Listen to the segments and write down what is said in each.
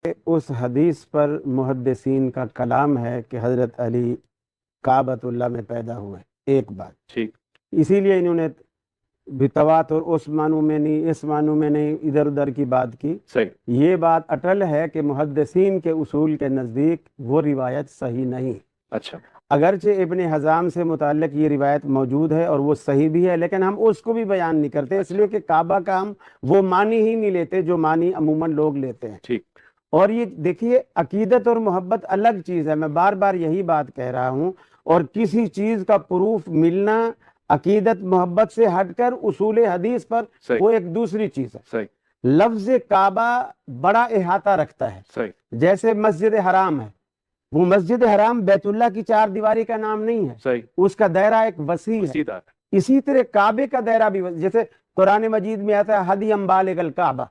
اس حدیث پر محدثین کا کلام ہے کہ حضرت علی کعبۃ اللہ میں پیدا ہوئے، ایک بات ٹھیک، اسی لیے انہوں نے بھی تواتر اس معنوں میں نہیں، اس معنوں میں نہیں، ادھر ادھر کی بات کی۔ صحیح، یہ بات اٹل ہے کہ محدثین کے اصول کے نزدیک وہ روایت صحیح نہیں، اچھا، اگرچہ ابن حزام سے متعلق یہ روایت موجود ہے اور وہ صحیح بھی ہے، لیکن ہم اس کو بھی بیان نہیں کرتے، اس لیے کہ کعبہ کا ہم وہ معنی ہی نہیں لیتے جو معنی عموماً لوگ لیتے ہیں۔ ٹھیک، اور یہ دیکھیے، عقیدت اور محبت الگ چیز ہے، میں بار بار یہی بات کہہ رہا ہوں، اور کسی چیز کا پروف ملنا عقیدت محبت سے ہٹ کر اصول حدیث پر صحیح، وہ ایک دوسری چیز ہے۔ صحیح، لفظ کعبہ بڑا احاطہ رکھتا ہے، صحیح، جیسے مسجد حرام ہے، وہ مسجد حرام بیت اللہ کی چار دیواری کا نام نہیں ہے، صحیح، اس کا دائرہ ایک وسیع ہے۔ سیدھا، اسی طرح کعبے کا دائرہ بھی جیسے قرآن مجید میں آتا ہے ہدی بالغ الکعبہ،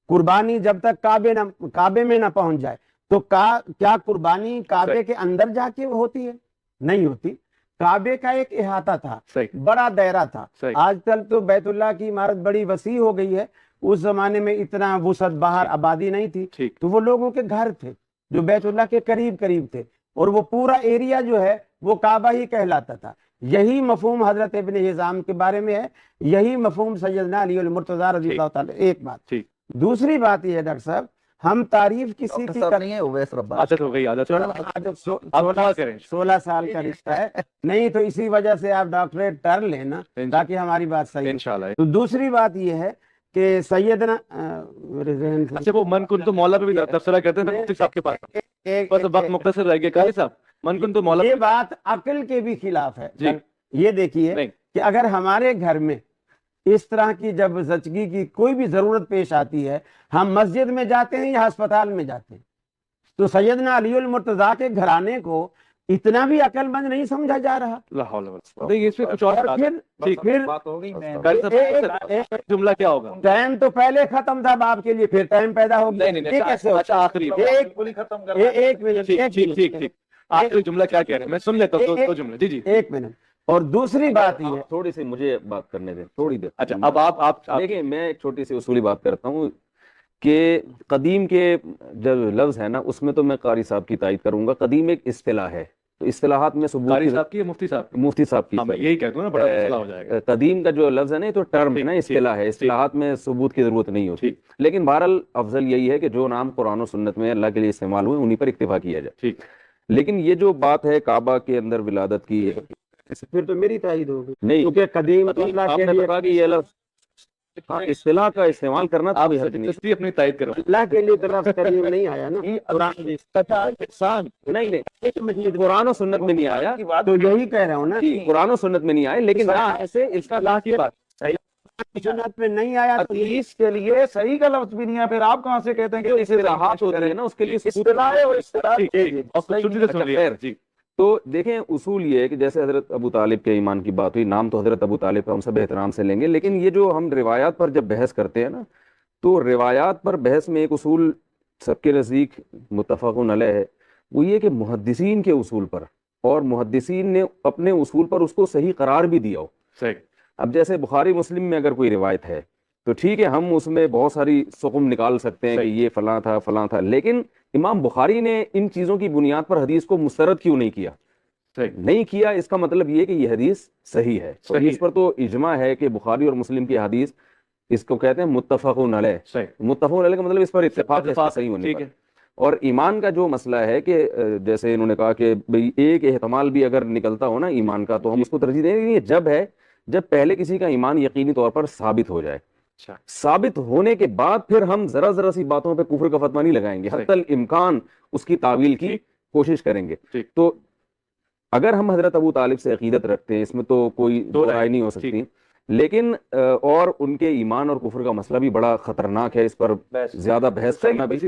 قربانی جب تک کعبے میں نہ پہنچ جائے، تو کیا قربانی کعبے کے اندر جا کے ہوتی ہے؟ نہیں ہوتی۔ کعبے کا ایک احاطہ تھا، صحیح، بڑا دائرہ تھا۔ صحیح، آج کل تو بیت اللہ کی عمارت بڑی وسیع ہو گئی ہے، اس زمانے میں اتنا وسعت باہر آبادی نہیں تھی، ٹھیک، تو وہ لوگوں کے گھر تھے جو بیت اللہ کے قریب قریب تھے، اور وہ پورا ایریا جو ہے وہ کعبہ ہی کہلاتا تھا۔ یہی مفہوم حضرت ابن حزام کے بارے میں ہے، یہی مفہوم سیدنا علی المرتضیٰ رضی اللہ تعالی۔ ایک بات، ٹھیک، دوسری بات یہ ہے ڈاکٹر صاحب، ہم تعریف کسی کی نہیں ہے اویس ربانی، عادت ہو گئی، عادت، آپ دعا کریں 16 سال کا رشتہ ہے، نہیں تو اسی وجہ سے آپ ڈاکٹریٹ ٹر لینا تاکہ ہماری بات صحیح ہو۔ انشاءاللہ۔ تو دوسری بات یہ ہے کہ سیدنا میرے ذہن سے اچھا، وہ من کن تو مولا پہ بھی تبصرہ کرتے ہیں مفتی صاحب کے پاس، بس وقت مختصر رہ گیا، قاری صاحب من کن تو مولا یہ بات عقل کے بھی خلاف ہے۔ جی، یہ دیکھیے نہیں، کہ اگر ہمارے گھر میں اس طرح کی جب زچگی کی کوئی بھی ضرورت پیش آتی ہے، ہم مسجد میں جاتے ہیں یا ہسپتال میں جاتے ہیں، تو سیدنا علی المرتضیٰ کے گھرانے کو اتنا بھی عقل مند نہیں سمجھا جا رہا۔ لا حول ولا قوت، نہیں، اس پہ کچھ اور بات ہے۔ ٹھیک، پھر بات ہو گئی، میں قاری صاحب جملہ کیا ہوگا؟ ٹائم تو پہلے ختم تھا باپ کے لیے، پھر ٹائم پیدا ہو گیا، نہیں، یہ کیسے ہو؟ اچھا، آخری ایک منٹ، ٹھیک، آخری جملہ کیا کہہ رہے ہیں، میں سن لیتا ہوں دو جملے۔ جی، ایک منٹ۔ اور دوسری بات یہ ہے، تھوڑی سی مجھے بات کرنے دیں، تھوڑی دیر۔ اچھا، اب آپ دیکھیں، میں ایک چھوٹی سی اصولی بات کرتا ہوں کہ قدیم کے جو لفظ ہے نا، اس میں تو میں قاری صاحب کی تائید کروں گا۔ قدیم ایک اصطلاح ہے، تو اصطلاحات میں ثبوت قاری کی، صاحب کی یا مفتی صاحب کی؟ مفتی صاحب کی، ہاں، میں یہی کہتا ہوں نا، بڑا مسئلہ ہو جائے گا۔ قدیم کا جو لفظ ہے نا، یہ تو ٹرم ہے نا، اصطلاح ہے، اصطلاحات میں ثبوت کی ضرورت نہیں ہوتی، لیکن بہرحال افضل یہی ہے کہ جو نام قرآن و سنت میں اللہ کے لیے استعمال ہوئے انہی پر اکتفا کیا جائے۔ ٹھیک، لیکن یہ جو بات ہے کعبہ کے اندر ولادت کی، پھر تو میری تائید ہوگی، نہیں، کیونکہ قدیم آپ نے کہا کہ یہ لفظ اصطلاح کا استعمال کرنا آپ کوئی حرج نہیں، تصدیق اپنی تائید کرو۔ اللہ کے لیے طرف کریم نہیں آیا نا قرآن حدیث۔ نہیں، قرآن و سنت میں نہیں آیا، تو یہی کہہ رہا ہوں نا، قرآن و سنت میں نہیں آئے، لیکن ہاں ایسے اصطلاح کی بات سنت میں نہیں آیا تو حدیث کے لیے صحیح کا لفظ بھی نہیں ہے، پھر آپ کہاں سے کہتے ہیں کہ اسے اصطلاحات ہوتی ہے نا، اس کے لیے اصطلاح ہے، اور اصطلاح خیر جی۔ تو دیکھیں، اصول یہ ہے کہ جیسے حضرت ابو طالب کے ایمان کی بات ہوئی، نام تو حضرت ابو طالب کا ہم سب احترام سے لیں گے، لیکن یہ جو ہم روایات پر جب بحث کرتے ہیں نا، تو روایات پر بحث میں ایک اصول سب کے نزدیک متفق علیہ ہے، وہ یہ کہ محدثین کے اصول پر، اور محدثین نے اپنے اصول پر اس کو صحیح قرار بھی دیا ہو۔ صحیح۔ اب جیسے بخاری مسلم میں اگر کوئی روایت ہے تو ٹھیک ہے، ہم اس میں بہت ساری سقم نکال سکتے ہیں کہ یہ فلاں تھا فلاں تھا، لیکن امام بخاری نے ان چیزوں کی بنیاد پر حدیث کو مسترد کیوں نہیں کیا؟ نہیں کیا، اس کا مطلب یہ کہ یہ حدیث صحیح ہے۔ تو اس پر تو اجماع ہے کہ بخاری اور مسلم کی حدیث، اس کو کہتے ہیں متفق علیہ۔ متفق علیہ کا مطلب اس پر اتفاق صحیح ہونے پر۔ اور ایمان کا جو مسئلہ ہے کہ جیسے انہوں نے کہا کہ بھئی ایک احتمال بھی اگر نکلتا ہو نا ایمان کا تو ہم اس کو ترجیح دیں گے، جب ہے جب پہلے کسی کا ایمان یقینی طور پر ثابت ہو جائے۔ ثابت ہونے کے بعد پھر ہم ذرا ذرا سی باتوں پہ کفر کا فتویٰ نہیں لگائیں گے، حتی الامکان اس کی تعویل کی کوشش کریں گے۔ تو اگر ہم حضرت ابو طالب سے عقیدت رکھتے ہیں، اس میں تو کوئی دو رائے نہیں ہو سکتی، لیکن اور ان کے ایمان اور کفر کا مسئلہ بھی بڑا خطرناک ہے، اس پر زیادہ بحث کرنا بھی،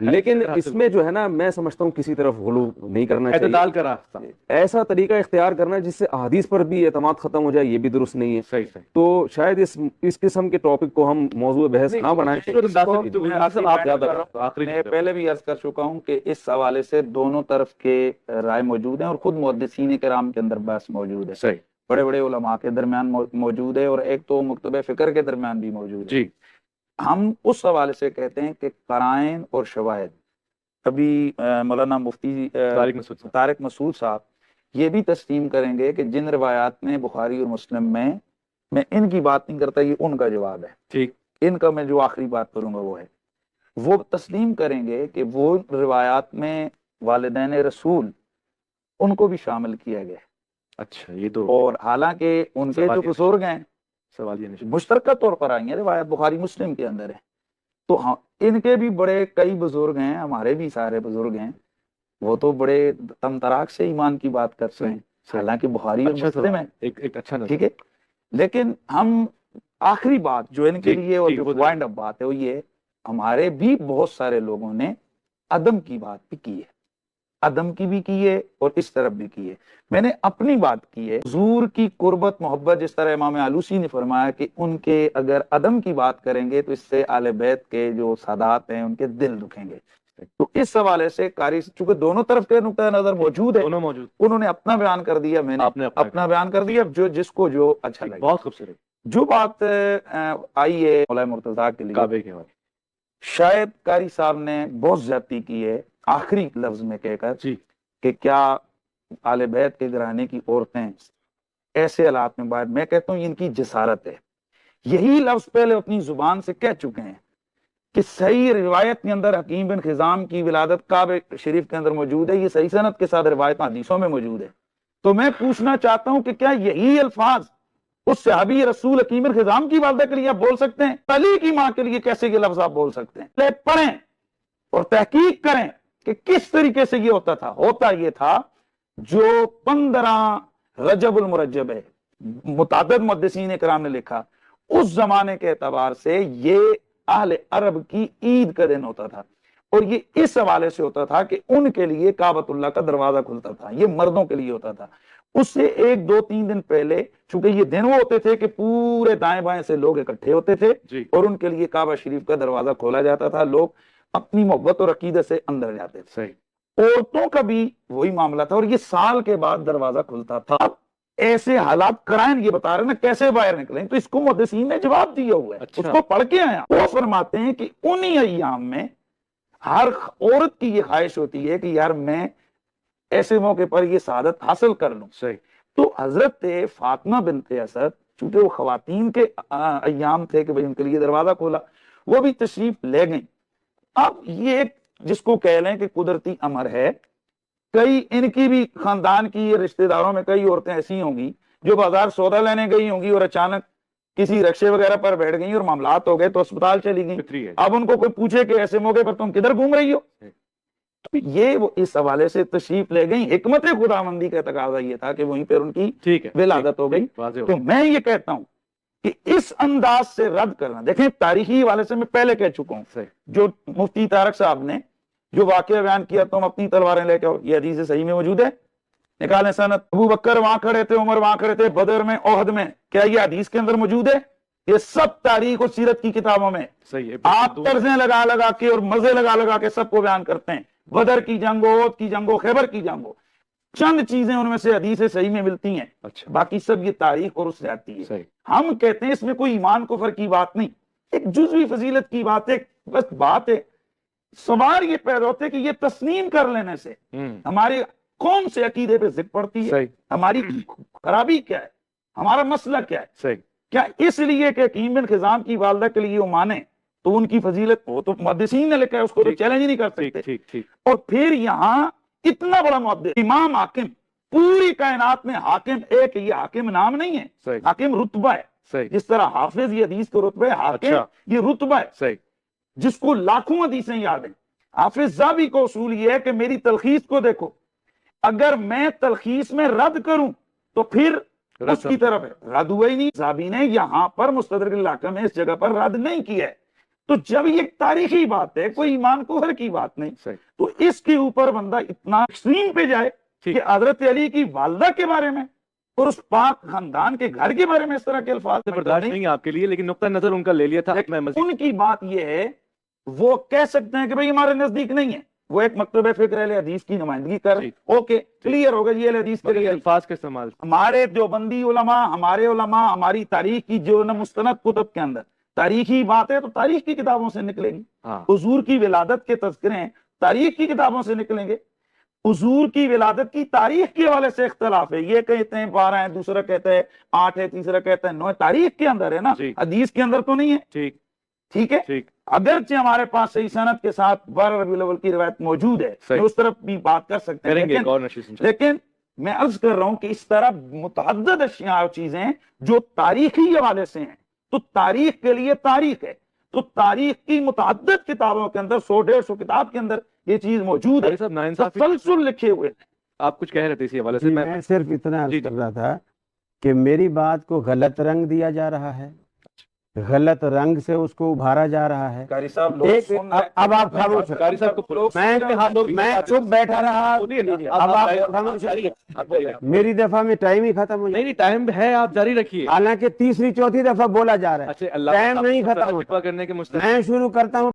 لیکن اس میں جو ہے نا میں سمجھتا ہوں کسی طرف غلو نہیں کرنا چاہیے، اعتدال کا راستہ، ایسا طریقہ اختیار کرنا جس سے احادیث پر بھی اعتماد ختم ہو جائے، یہ بھی درست نہیں ہے۔ تو شاید اس قسم کے ٹاپک کو ہم موضوع بحث نہ بنائیں۔ میں پہلے بھی عرض کر چکا ہوں کہ اس حوالے سے دونوں طرف کے رائے موجود ہیں، اور خود محدثین کرام کے اندر بحث موجود ہے، بڑے بڑے علماء کے درمیان موجود ہے، اور ایک تو مکتبہ فکر کے درمیان بھی موجود ہے۔ ہم اس حوالے سے کہتے ہیں کہ قرائن اور شواہد ابھی مولانا مفتی طارق مسعود صاحب یہ بھی تسلیم کریں گے کہ جن روایات میں بخاری اور مسلم میں ان کی بات نہیں کرتا، یہ ان کا جواب ہے، ٹھیک، ان کا میں جو آخری بات کروں گا وہ ہے، وہ تسلیم کریں گے کہ وہ روایات میں والدین رسول ان کو بھی شامل کیا گیا ہے۔ اچھا، یہ تو اور حالانکہ ان کے جو بزرگ ہیں سوال یہ نہیں، مشترکہ طور پر آئی ہیں، روایت بخاری مسلم کے اندر ہے، تو ہاں ان کے بھی بڑے کئی بزرگ ہیں، ہمارے بھی سارے بزرگ ہیں، وہ تو بڑے تم تراک سے ایمان کی بات کرتے ہیں، حالانکہ بخاری اور مسلم ہے، ایک اچھا ٹھیک ہے۔ لیکن ہم آخری بات جو ان کے لیے اور جو وائنڈ اپ بات ہے وہ یہ، ہمارے بھی بہت سارے لوگوں نے عدم کی بات بھی کی ہے، عدم کی بھی کی ہے اور اس طرف بھی کی ہے۔ میں نے اپنی بات کی ہے، حضور کی قربت محبت، جس طرح امام آلوسی نے فرمایا کہ ان کے اگر عدم کی بات کریں گے تو اس سے اہل بیت کے جو سادات ہیں ان کے دل دکھیں گے، تو اس حوالے سے قاری چونکہ دونوں طرف کے نقطہ نظر موجود ہے، انہوں نے اپنا بیان کر دیا، میں نے اپنا بیان کر دیا، جو جس کو جو اچھا لگا۔ بہت خوبصورت۔ جو بات آئی ہے مولانا مرتضیٰ کے لیے، کعبے کے حوالے، شاید قاری صاحب نے بہت زیادتی کی ہے آخری لفظ میں کہہ کر کہ کیا آل بیت کے گھرانے کی عورتیں ایسے حالات میں باہر، میں کہتا ہوں ان کی جسارت ہے، یہی لفظ پہلے اپنی زبان سے کہہ چکے ہیں کہ صحیح روایت کے اندر حکیم بن خزام کی ولادت کعبے شریف کے اندر موجود ہے، یہ صحیح سند کے ساتھ روایت حدیثوں میں موجود ہے، تو میں پوچھنا چاہتا ہوں کہ کیا یہی الفاظ اس صحابی رسول حکیم بن خزام کی والدہ کے لیے آپ بول سکتے ہیں؟ علی کی ماں کے لیے کیسے یہ لفظ آپ بول سکتے ہیں؟ لے پڑھیں اور تحقیق کریں کہ کس طریقے سے یہ ہوتا تھا۔ ہوتا یہ تھا جو 15 رجب المرجب ہے، متعدد محدثین کرام نے لکھا، اس زمانے کے اعتبار سے یہ اہل عرب کی عید کا دن ہوتا تھا، اور یہ اس حوالے سے ہوتا تھا کہ ان کے لیے کعبۃ اللہ کا دروازہ کھلتا تھا، یہ مردوں کے لیے ہوتا تھا۔ اس سے 1 2 3 دن پہلے چونکہ یہ دن وہ ہوتے تھے کہ پورے دائیں بائیں سے لوگ اکٹھے ہوتے تھے اور ان کے لیے کعبہ شریف کا دروازہ کھولا جاتا تھا، لوگ اپنی محبت اور عقیدت سے اندر جاتے تھے۔ عورتوں کا بھی وہی معاملہ تھا، اور یہ سال کے بعد دروازہ کھلتا تھا۔ اب ایسے حالات کرائن یہ بتا رہے ہیں نا کیسے باہر نکلیں، تو اس کو محدثین نے جواب دیا ہوا ہے، اس کو پڑھ کے آیا، وہ فرماتے ہیں کہ انہی ایام میں ہر عورت کی یہ خواہش ہوتی ہے کہ یار میں ایسے موقع پر یہ سعادت حاصل کر لوں۔ تو حضرت فاطمہ بنت اسد چونکہ وہ خواتین کے ایام تھے کہ بھئی ان کے لیے دروازہ کھولا، وہ بھی تشریف لے گئیں۔ اب یہ ایک جس کو کہہ لیں کہ قدرتی امر ہے، کئی ان کی بھی خاندان کی رشتہ داروں میں کئی عورتیں ایسی ہوں گی جو بازار سودا لینے گئی ہوں گی اور اچانک کسی رکشے وغیرہ پر بیٹھ گئی اور معاملات ہو گئے تو اسپتال چلی گئی۔ اب ان کو کوئی پوچھے کہ ایسے موقع پر تم کدھر گھوم رہی ہو، تو یہ وہ اس حوالے سے تشریف لے گئی۔ حکمت خداوندی کا تقاضا یہ تھا کہ وہیں پر ان کی ولادت ہو گئی۔ تو میں یہ کہتا ہوں کہ اس انداز سے رد کرنا، دیکھیں تاریخی حوالے سے میں پہلے کہہ چکا ہوں، جو مفتی طارق صاحب نے جو واقعہ بیان کیا تم اپنی تلواریں لے کے آؤ، یہ حدیث صحیح میں موجود ہے، نکالیں سند۔ ابو بکر وہاں کھڑے تھے، عمر وہاں کھڑے تھے، بدر میں، احد میں، کیا یہ حدیث کے اندر موجود ہے؟ یہ سب تاریخ اور سیرت کی کتابوں میں آپ طرزیں لگا لگا کے اور مزے لگا لگا کے سب کو بیان کرتے ہیں، بدر کی جنگ ہو، احد کی جنگ ہو، خیبر کی جنگ ہو، چند چیزیں ان میں سے حدیث صحیح میں ملتی ہیں، باقی سب یہ تاریخ اور اس سے آتی ہے۔ ہم کہتے ہیں اس میں کوئی ایمان کفر کی بات نہیں، ایک جزوی فضیلت کی بات ہے، بس بات ہے سوال یہ پیدا ہوتے ہے کہ یہ تسلیم کر لینے سے ہمارے کون سے عقیدے پہ ضد پڑتی ہے، ہماری خرابی کیا ہے، ہمارا مسئلہ کیا ہے؟ کیا اس لیے کہ حکیم بن خزام کی والدہ کے لیے وہ مانے تو ان کی فضیلت، وہ تو محدثین نے لکھا ہے، اس کو تو چیلنج نہیں کر سکتے۔ اور پھر یہاں اتنا بڑا محدث امام حاکم، پوری کائنات میں حاکم ایک، یہ حاکم نام نہیں ہے، حاکم رتبہ ہے، جس طرح حافظ یہ حدیث کو رتبہ ہے، حاکم یہ رتبہ ہے، جس کو لاکھوں حدیثیں یاد ہیں۔ حافظ ذہبی کو اصول یہ ہے کہ میری تلخیص کو دیکھو، اگر میں تلخیص میں رد کروں تو پھر اس کی طرف ہے، رد ہوا ہی نہیں۔ ذہبی نے یہاں پر مستدرک الحاکم میں اس جگہ پر رد نہیں کیا ہے، تو جب یہ تاریخی بات ہے، کوئی ایمان کفر کی بات نہیں، تو اس کے اوپر بندہ اتنا ایکسٹریم پہ جائے کہ حضرت علی کی والدہ کے بارے میں اور اس پاک خاندان کے گھر کے بارے میں اس طرح کے الفاظ برداشت نہیں آپ کے لیے، لیکن نقطہ نظر ان کا لے لیا تھا۔ ان کی بات یہ ہے، وہ کہہ سکتے ہیں کہ بھئی ہمارے نزدیک نہیں ہے، وہ ایک مکتبہ فکر اہل حدیث کی نمائندگی کر، اوکے کلیئر ہوگا یہ اہل حدیث کے لیے الفاظ کا استعمال۔ ہمارے دیوبندی علماء، ہمارے علماء، ہماری تاریخ کی جو مستند کتب کے اندر تاریخی بات ہے تو تاریخ کی کتابوں سے نکلے گی۔ حضور کی ولادت کے تذکرے ہیں تاریخ کی کتابوں سے نکلیں گے. حضور کی ولادت کی تاریخ کے حوالے سے اختلاف ہے. یہ کہتے ہیں 12 ہے, دوسرا کہتا ہے 8 ہے, تیسرا کہتا ہے 9 ہے. تاریخ کے اندر ہے نا, حدیث کے اندر تو نہیں ہے. ٹھیک ہے, اگرچہ ہمارے پاس صحیح سند کے ساتھ 12 ربیع الاول کی روایت موجود ہے, تو اس طرف بھی بات کر سکتے ہیں, لیکن میں عرض کر رہا ہوں کہ اس طرح متعدد اشیاء اور چیزیں جو تاریخی حوالے سے ہیں, تو تاریخ کے لیے تاریخ ہے, تو تاریخ کی متعدد کتابوں کے اندر 100-150 کتاب کے اندر یہ چیز موجود ہے, تسلسل لکھے ہوئے ہیں. آپ کچھ کہہ رہے تھے اسی حوالے سے. میں صرف اتنا عرض کر رہا تھا کہ میری بات کو غلط رنگ دیا جا رہا ہے, غلط رنگ سے اس کو ابھارا جا رہا ہے. قاری صاحب اب آپ خاموش, میں چپ بیٹھا رہا, اب آپ خاموش. میری دفعہ میں ٹائم ہی ختم ہو جائے. نہیں ٹائم ہے, آپ جاری رکھیے. حالانکہ تیسری چوتھی دفعہ بولا جا رہا ہے, ٹائم نہیں ختم ہوتا. کرنے کے میں شروع کرتا ہوں.